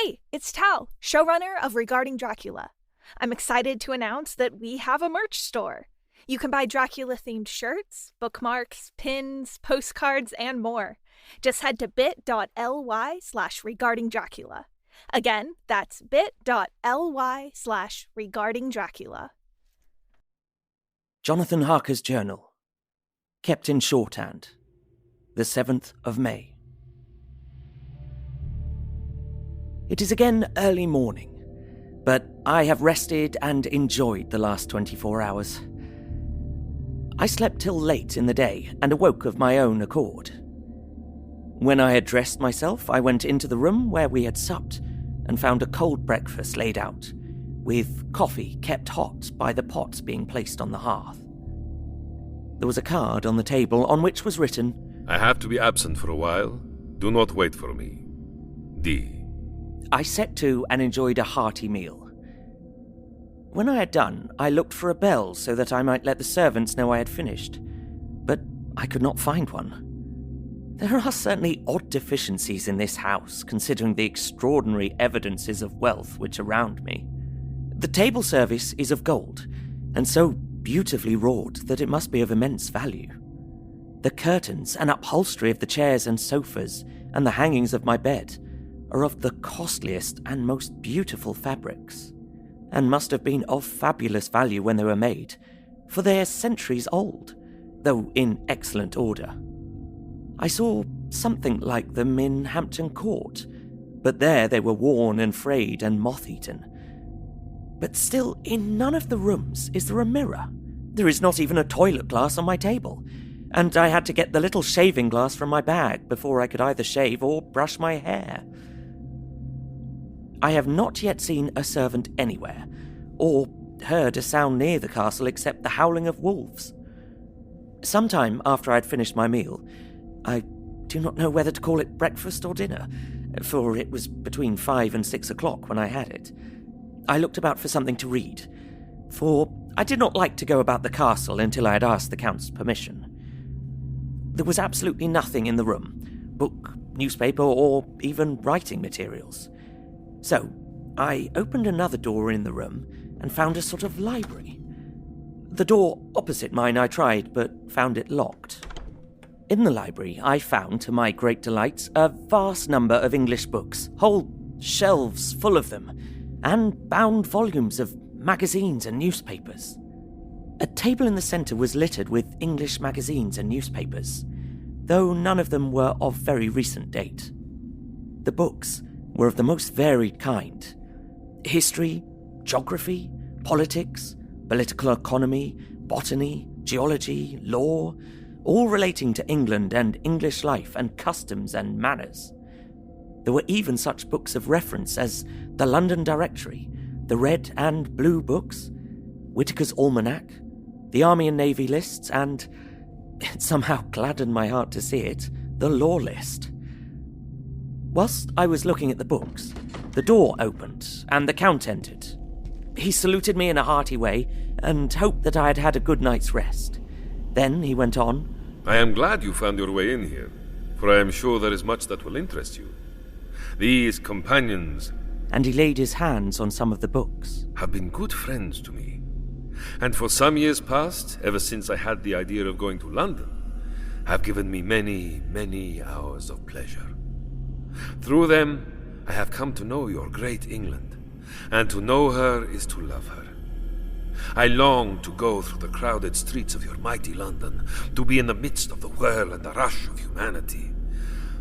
Hey, it's Tal, showrunner of Regarding Dracula. I'm excited to announce that we have a merch store. You can buy Dracula-themed shirts, bookmarks, pins, postcards, and more. Just head to bit.ly/regardingdracula. Again, that's bit.ly/regardingdracula. Jonathan Harker's journal, kept in shorthand, the 7th of May. It is again early morning, but I have rested and enjoyed the last 24 hours. I slept till late in the day and awoke of my own accord. When I had dressed myself, I went into the room where we had supped and found a cold breakfast laid out, with coffee kept hot by the pot being placed on the hearth. There was a card on the table on which was written, "I have to be absent for a while. Do not wait for me. D." I set to and enjoyed a hearty meal. When I had done, I looked for a bell so that I might let the servants know I had finished, but I could not find one. There are certainly odd deficiencies in this house, considering the extraordinary evidences of wealth which are around me. The table service is of gold, and so beautifully wrought that it must be of immense value. The curtains and upholstery of the chairs and sofas, and the hangings of my bed, are of the costliest and most beautiful fabrics, and must have been of fabulous value when they were made, for they are centuries old, though in excellent order. I saw something like them in Hampton Court, but there they were worn and frayed and moth-eaten. But still, in none of the rooms is there a mirror. There is not even a toilet glass on my table, and I had to get the little shaving glass from my bag before I could either shave or brush my hair. I have not yet seen a servant anywhere, or heard a sound near the castle except the howling of wolves. Some time after I had finished my meal, I do not know whether to call it breakfast or dinner, for it was between 5 and 6 o'clock when I had it. I looked about for something to read, for I did not like to go about the castle until I had asked the Count's permission. There was absolutely nothing in the room, book, newspaper, or even writing materials. So, I opened another door in the room and found a sort of library. The door opposite mine I tried, but found it locked. In the library, I found, to my great delight, a vast number of English books, whole shelves full of them, and bound volumes of magazines and newspapers. A table in the centre was littered with English magazines and newspapers, though none of them were of very recent date. The books were of the most varied kind: history, geography, politics, political economy, botany, geology, law, all relating to England and English life and customs and manners. There were even such books of reference as the London Directory, the Red and Blue Books, Whitaker's Almanac, the Army and Navy lists, and, it somehow gladdened my heart to see it, the Law List. Whilst I was looking at the books, the door opened and the Count entered. He saluted me in a hearty way and hoped that I had had a good night's rest. Then he went on, "I am glad you found your way in here, for I am sure there is much that will interest you. These companions," and he laid his hands on some of the books, "have been good friends to me, and for some years past, ever since I had the idea of going to London, have given me many, many hours of pleasure. Through them, I have come to know your great England, and to know her is to love her. I long to go through the crowded streets of your mighty London, to be in the midst of the whirl and the rush of humanity,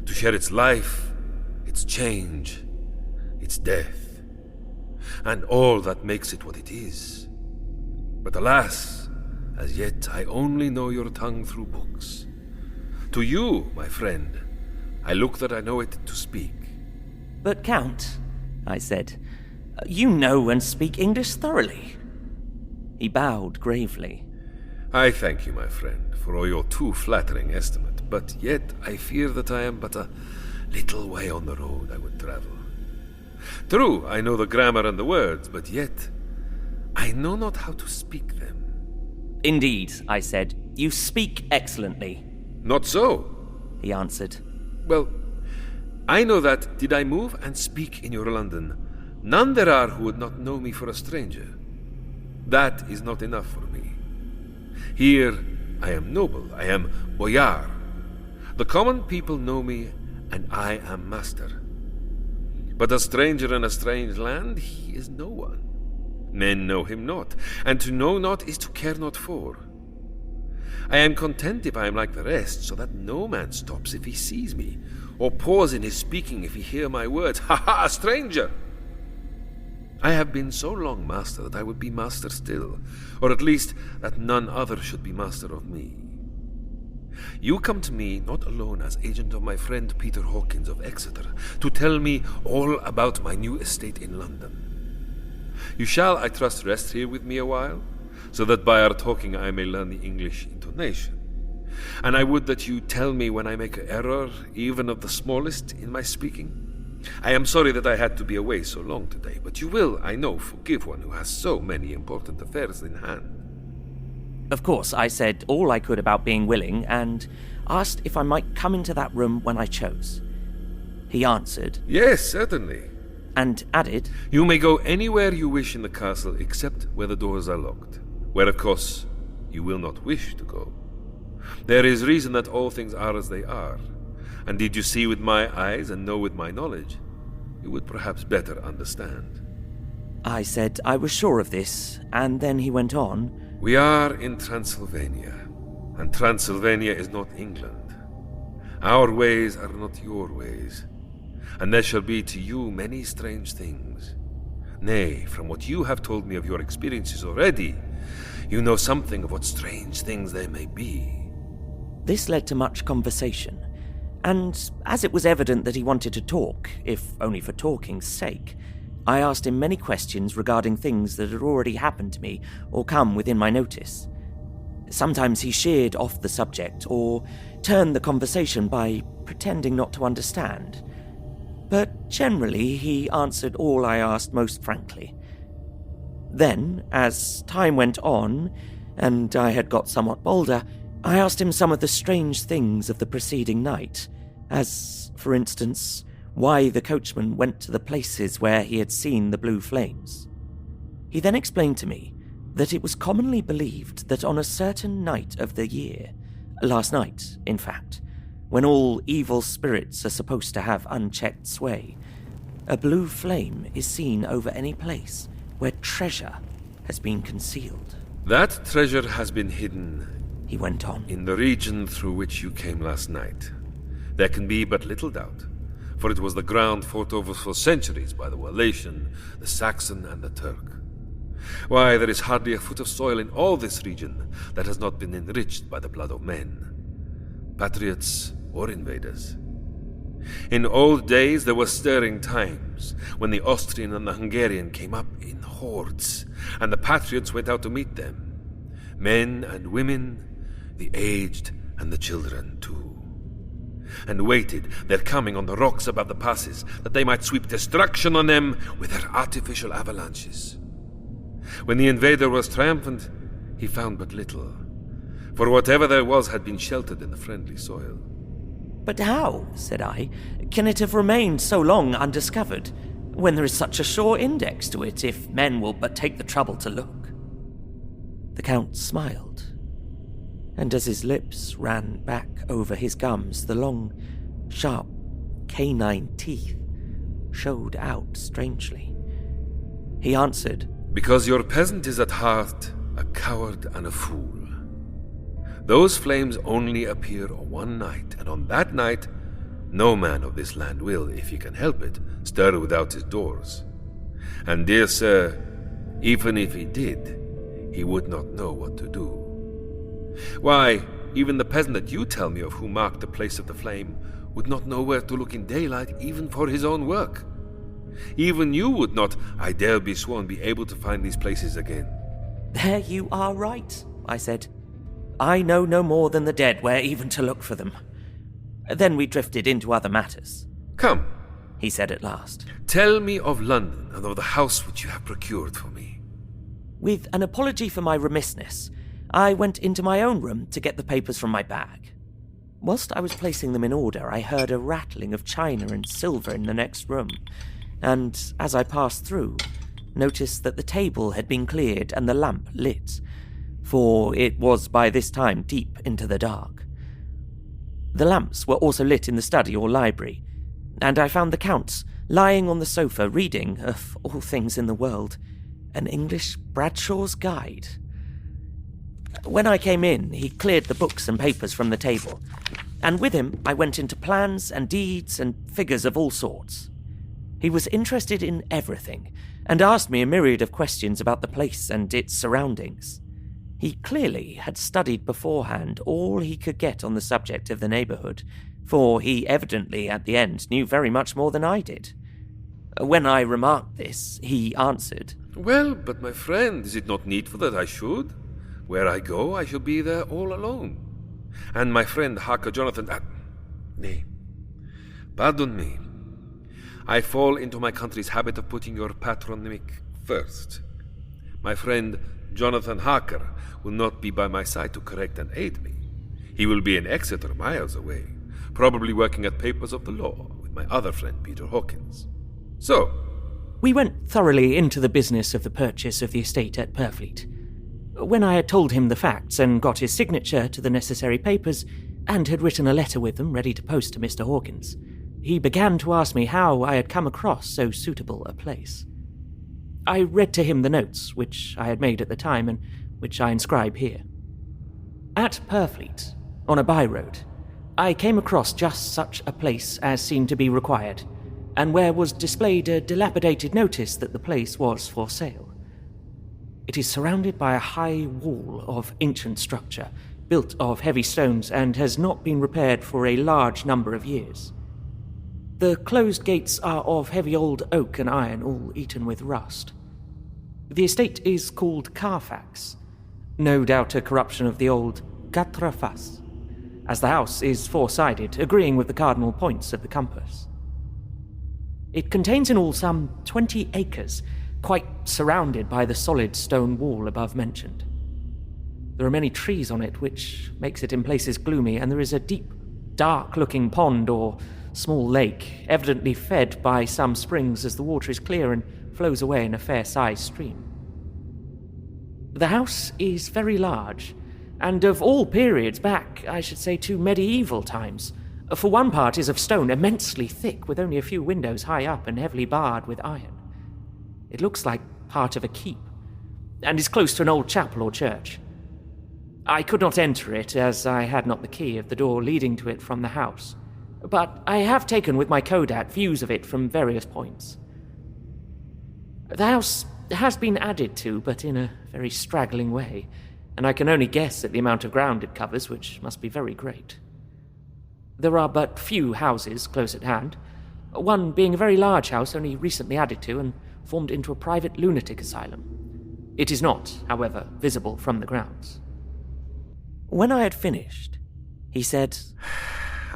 to share its life, its change, its death, and all that makes it what it is. But alas, as yet I only know your tongue through books. To you, my friend, I look that I know it to speak." "But Count," I said, "you know and speak English thoroughly." He bowed gravely. "I thank you, my friend, for your too flattering estimate, but yet I fear that I am but a little way on the road I would travel. True, I know the grammar and the words, but yet I know not how to speak them." "Indeed," I said, "you speak excellently." "Not so," he answered. "Well, I know that, did I move and speak in your London, none there are who would not know me for a stranger. That is not enough for me. Here, I am noble, I am boyar. The common people know me, and I am master. But a stranger in a strange land, he is no one. Men know him not, and to know not is to care not for. I am content if I am like the rest, so that no man stops if he sees me, or pause in his speaking if he hear my words. Ha ha, a stranger! I have been so long master that I would be master still, or at least that none other should be master of me. You come to me not alone as agent of my friend Peter Hawkins of Exeter, to tell me all about my new estate in London. You shall, I trust, rest here with me a while, so that by our talking I may learn the English intonation. And I would that you tell me when I make an error, even of the smallest, in my speaking. I am sorry that I had to be away so long today, but you will, I know, forgive one who has so many important affairs in hand. Of course, I said all I could about being willing, and asked if I might come into that room when I chose. He answered, Yes, certainly. And added, You may go anywhere you wish in the castle, except where the doors are locked, where, of course, you will not wish to go. There is reason that all things are as they are, and did you see with my eyes and know with my knowledge, you would perhaps better understand. I said I was sure of this, and then he went on, We are in Transylvania, and Transylvania is not England. Our ways are not your ways, and there shall be to you many strange things. Nay, from what you have told me of your experiences already, you know something of what strange things there may be. This led to much conversation, and as it was evident that he wanted to talk, if only for talking's sake, I asked him many questions regarding things that had already happened to me or come within my notice. Sometimes he sheered off the subject or turned the conversation by pretending not to understand. But generally he answered all I asked most frankly. Then, as time went on, and I had got somewhat bolder, I asked him some of the strange things of the preceding night, as, for instance, why the coachman went to the places where he had seen the blue flames. He then explained to me that it was commonly believed that on a certain night of the year, last night, in fact, when all evil spirits are supposed to have unchecked sway, a blue flame is seen over any place where treasure has been concealed. That treasure has been hidden, he went on, in the region through which you came last night. There can be but little doubt, for it was the ground fought over for centuries by the Walasian, the Saxon, and the Turk. Why, there is hardly a foot of soil in all this region that has not been enriched by the blood of men, patriots or invaders. In old days there were stirring times, when the Austrian and the Hungarian came up in hordes, and the patriots went out to meet them, men and women, the aged and the children too, and waited their coming on the rocks above the passes, that they might sweep destruction on them with their artificial avalanches. When the invader was triumphant, he found but little, for whatever there was had been sheltered in the friendly soil. But how, said I, can it have remained so long undiscovered, when there is such a sure index to it, if men will but take the trouble to look? The Count smiled, and as his lips ran back over his gums, the long, sharp, canine teeth showed out strangely. He answered, Because your peasant is at heart a coward and a fool. Those flames only appear one night, and on that night, no man of this land will, if he can help it, stir without his doors. And, dear sir, even if he did, he would not know what to do. Why, even the peasant that you tell me of who marked the place of the flame would not know where to look in daylight even for his own work. Even you would not, I dare be sworn, be able to find these places again. There you are right, I said. I know no more than the dead where even to look for them. Then we drifted into other matters. Come, he said at last. Tell me of London and of the house which you have procured for me. With an apology for my remissness, I went into my own room to get the papers from my bag. Whilst I was placing them in order, I heard a rattling of china and silver in the next room, and as I passed through, noticed that the table had been cleared and the lamp lit, for it was by this time deep into the dark. The lamps were also lit in the study or library, and I found the Count lying on the sofa reading, of all things in the world, an English Bradshaw's Guide. When I came in, he cleared the books and papers from the table, and with him I went into plans and deeds and figures of all sorts. He was interested in everything, and asked me a myriad of questions about the place and its surroundings. He clearly had studied beforehand all he could get on the subject of the neighbourhood, for he evidently at the end knew very much more than I did. When I remarked this, he answered, "Well, but my friend, is it not needful that I should? Where I go, I shall be there all alone. And my friend Harker Jonathan... nay, pardon me. I fall into my country's habit of putting your patronymic first. My friend Jonathan Harker will not be by my side to correct and aid me. He will be in Exeter, miles away, probably working at papers of the law with my other friend Peter Hawkins. So, we went thoroughly into the business of the purchase of the estate at Purfleet. When I had told him the facts and got his signature to the necessary papers, and had written a letter with them ready to post to Mr. Hawkins, he began to ask me how I had come across so suitable a place. I read to him the notes which I had made at the time and which I inscribe here. At Purfleet, on a by-road, I came across just such a place as seemed to be required, and where was displayed a dilapidated notice that the place was for sale. It is surrounded by a high wall of ancient structure, built of heavy stones, and has not been repaired for a large number of years. The closed gates are of heavy old oak and iron, all eaten with rust. The estate is called Carfax, no doubt a corruption of the old Quatre Faces, as the house is four-sided, agreeing with the cardinal points of the compass. It contains in all some 20 acres, quite surrounded by the solid stone wall above mentioned. There are many trees on it, which makes it in places gloomy, and there is a deep, dark-looking pond or small lake, evidently fed by some springs as the water is clear and flows away in a fair-sized stream. The house is very large, and of all periods back, I should say, to medieval times. For one part is of stone, immensely thick, with only a few windows high up and heavily barred with iron. It looks like part of a keep, and is close to an old chapel or church. I could not enter it, as I had not the key of the door leading to it from the house, but I have taken with my Kodak views of it from various points. The house has been added to, but in a very straggling way, and I can only guess at the amount of ground it covers, which must be very great. There are but few houses close at hand, one being a very large house only recently added to and formed into a private lunatic asylum. It is not, however, visible from the grounds. When I had finished, he said,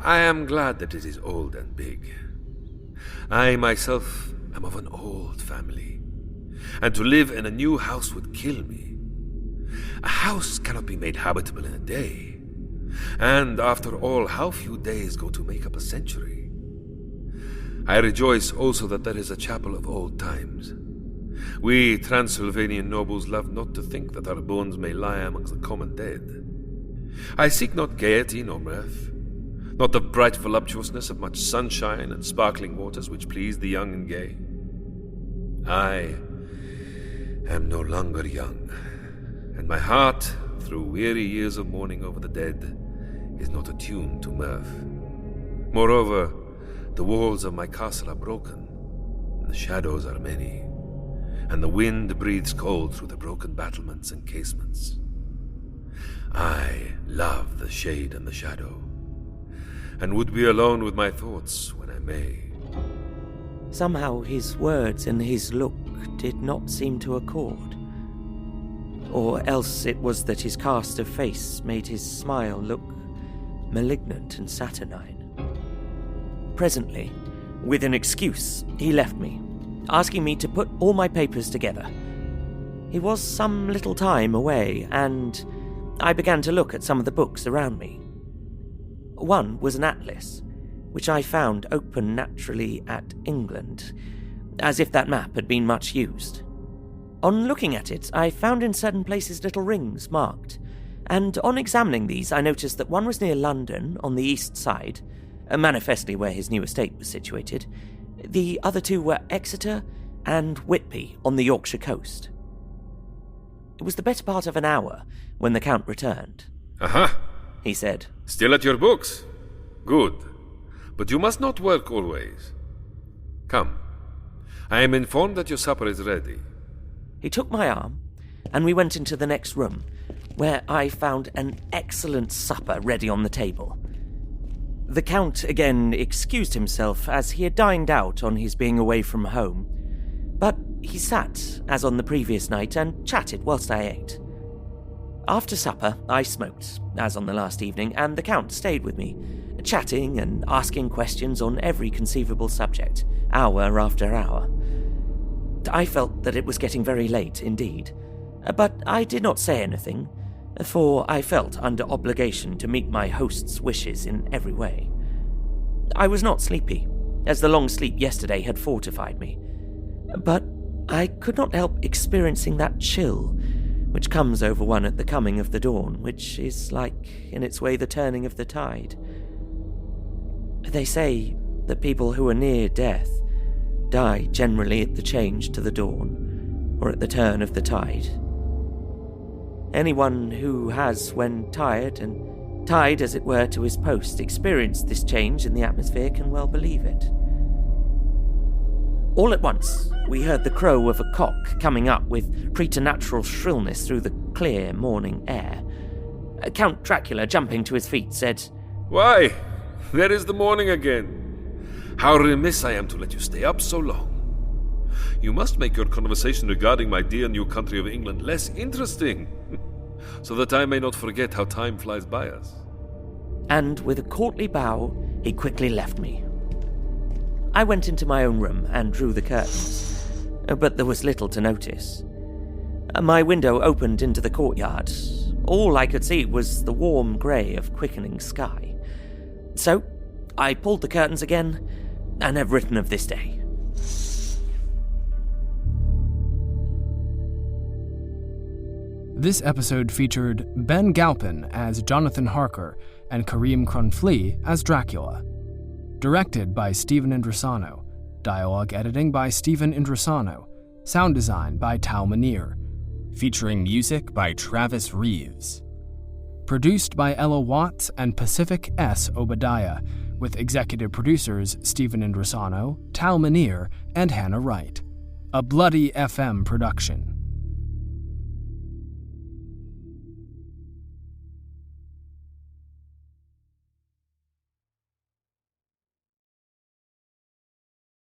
I am glad that it is old and big. I myself am of an old family, and to live in a new house would kill me. A house cannot be made habitable in a day, and after all, how few days go to make up a century. I rejoice also that there is a chapel of old times. We Transylvanian nobles love not to think that our bones may lie amongst the common dead. I seek not gaiety nor mirth, not the bright voluptuousness of much sunshine and sparkling waters which please the young and gay. I am no longer young, and my heart, through weary years of mourning over the dead, is not attuned to mirth. Moreover, the walls of my castle are broken, and the shadows are many, and the wind breathes cold through the broken battlements and casements. I love the shade and the shadow, and would be alone with my thoughts when I may. Somehow his words and his look did not seem to accord. Or else it was that his cast of face made his smile look malignant and saturnine. Presently, with an excuse, he left me, asking me to put all my papers together. He was some little time away, and I began to look at some of the books around me. One was an atlas, which I found open naturally at England, as if that map had been much used. On looking at it, I found in certain places little rings marked, and on examining these I noticed that one was near London on the east side, manifestly where his new estate was situated. The other two were Exeter and Whitby on the Yorkshire coast. It was the better part of an hour when the Count returned. Aha! He said. Still at your books? Good. But you must not work always. Come. I am informed that your supper is ready. He took my arm, and we went into the next room, where I found an excellent supper ready on the table. The Count again excused himself, as he had dined out on his being away from home, but he sat, as on the previous night, and chatted whilst I ate. After supper, I smoked, as on the last evening, and the Count stayed with me, chatting and asking questions on every conceivable subject, hour after hour. I felt that it was getting very late indeed, but I did not say anything, for I felt under obligation to meet my host's wishes in every way. I was not sleepy, as the long sleep yesterday had fortified me, but I could not help experiencing that chill which comes over one at the coming of the dawn, which is like, in its way, the turning of the tide. They say that people who are near death die generally at the change to the dawn, or at the turn of the tide. Anyone who has, when tired, and tied as it were to his post, experienced this change in the atmosphere can well believe it. All at once, we heard the crow of a cock coming up with preternatural shrillness through the clear morning air. Count Dracula, jumping to his feet, said, "Why, there is the morning again. How remiss I am to let you stay up so long. You must make your conversation regarding my dear new country of England less interesting, so that I may not forget how time flies by us." And with a courtly bow, he quickly left me. I went into my own room and drew the curtains, but there was little to notice. My window opened into the courtyard. All I could see was the warm grey of quickening sky. So I pulled the curtains again and have written of this day. This episode featured Ben Galpin as Jonathan Harker and Kareem Cronflee as Dracula. Directed by Stephen Indrisano. Dialogue editing by Stephen Indrisano. Sound design by Tal Manir. Featuring music by Travis Reeves. Produced by Ella Watts and Pacific S. Obadiah, with executive producers Stephen Indrisano, Tal Manir, and Hannah Wright. A Bloody FM production.